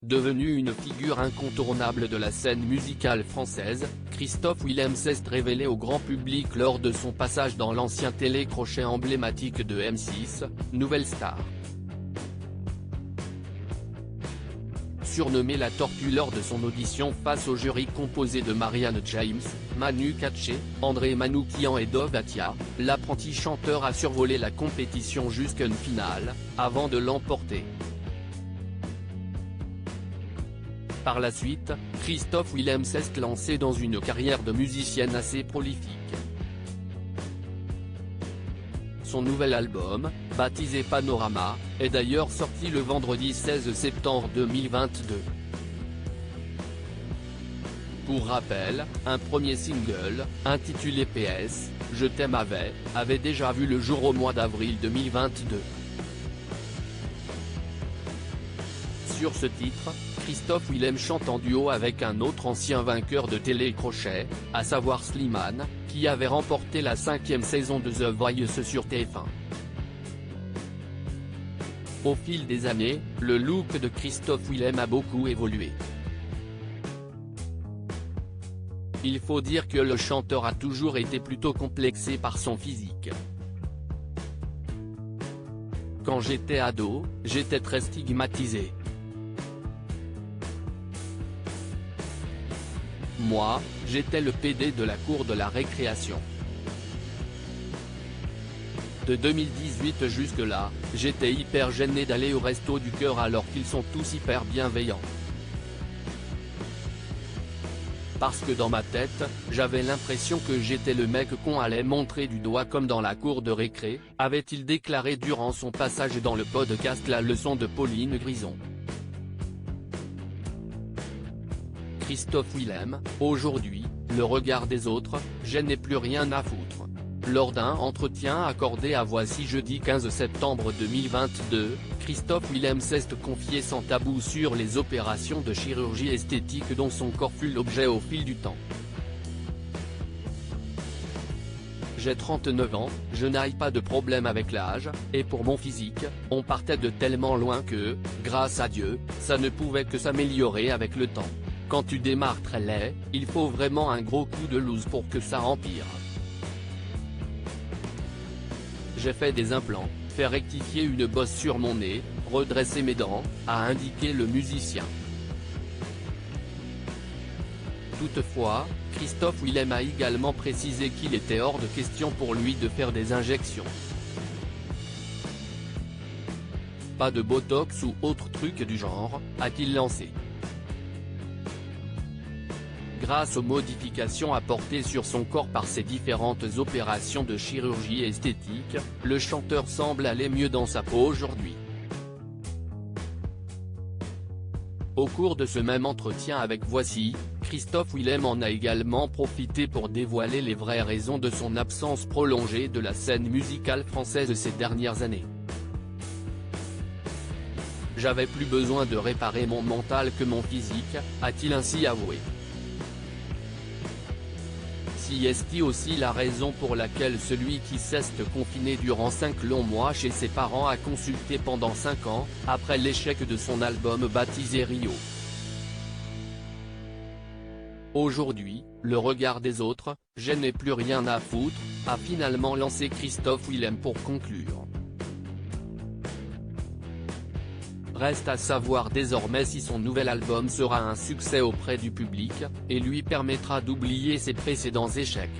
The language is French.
Devenu une figure incontournable de la scène musicale française, Christophe Willem s'est révélé au grand public lors de son passage dans l'ancien télécrochet emblématique de M6, Nouvelle Star. Surnommé la Tortue lors de son audition face au jury composé de Marianne James, Manu Katché, André Manoukian et Dov Atia, l'apprenti chanteur a survolé la compétition jusqu'à une finale, avant de l'emporter. Par la suite, Christophe Willem s'est lancé dans une carrière de musicienne assez prolifique. Son nouvel album, baptisé Panorama, est d'ailleurs sorti le vendredi 16 septembre 2022. Pour rappel, un premier single, intitulé PS, Je t'aime avait déjà vu le jour au mois d'avril 2022. Sur ce titre, Christophe Willem chante en duo avec un autre ancien vainqueur de télécrochet, à savoir Slimane, qui avait remporté la 5e saison de The Voice sur TF1. Au fil des années, le look de Christophe Willem a beaucoup évolué. Il faut dire que le chanteur a toujours été plutôt complexé par son physique. Quand j'étais ado, j'étais très stigmatisé. Moi, j'étais le PD de la cour de la récréation. De 2018 jusque-là, j'étais hyper gêné d'aller au resto du cœur alors qu'ils sont tous hyper bienveillants. Parce que dans ma tête, j'avais l'impression que j'étais le mec qu'on allait montrer du doigt comme dans la cour de récré, avait-il déclaré durant son passage dans le podcast La Leçon de Pauline Grison. Christophe Willem, aujourd'hui, le regard des autres, je n'ai plus rien à foutre. Lors d'un entretien accordé à Voici jeudi 15 septembre 2022, Christophe Willem s'est confié sans tabou sur les opérations de chirurgie esthétique dont son corps fut l'objet au fil du temps. J'ai 39 ans, je n'ai pas de problème avec l'âge, et pour mon physique, on partait de tellement loin que, grâce à Dieu, ça ne pouvait que s'améliorer avec le temps. Quand tu démarres très laid, il faut vraiment un gros coup de loose pour que ça empire. J'ai fait des implants, fait rectifier une bosse sur mon nez, redresser mes dents, a indiqué le musicien. Toutefois, Christophe Willem a également précisé qu'il était hors de question pour lui de faire des injections. Pas de botox ou autre truc du genre, a-t-il lancé. Grâce aux modifications apportées sur son corps par ses différentes opérations de chirurgie esthétique, le chanteur semble aller mieux dans sa peau aujourd'hui. Au cours de ce même entretien avec Voici, Christophe Willem en a également profité pour dévoiler les vraies raisons de son absence prolongée de la scène musicale française ces dernières années. J'avais plus besoin de réparer mon mental que mon physique, a-t-il ainsi avoué. C'est aussi la raison pour laquelle celui qui s'est confiné durant 5 longs mois chez ses parents a consulté pendant 5 ans, après l'échec de son album baptisé Rio. Aujourd'hui, le regard des autres, je n'ai plus rien à foutre, a finalement lancé Christophe Willem pour conclure. Reste à savoir désormais si son nouvel album sera un succès auprès du public, et lui permettra d'oublier ses précédents échecs.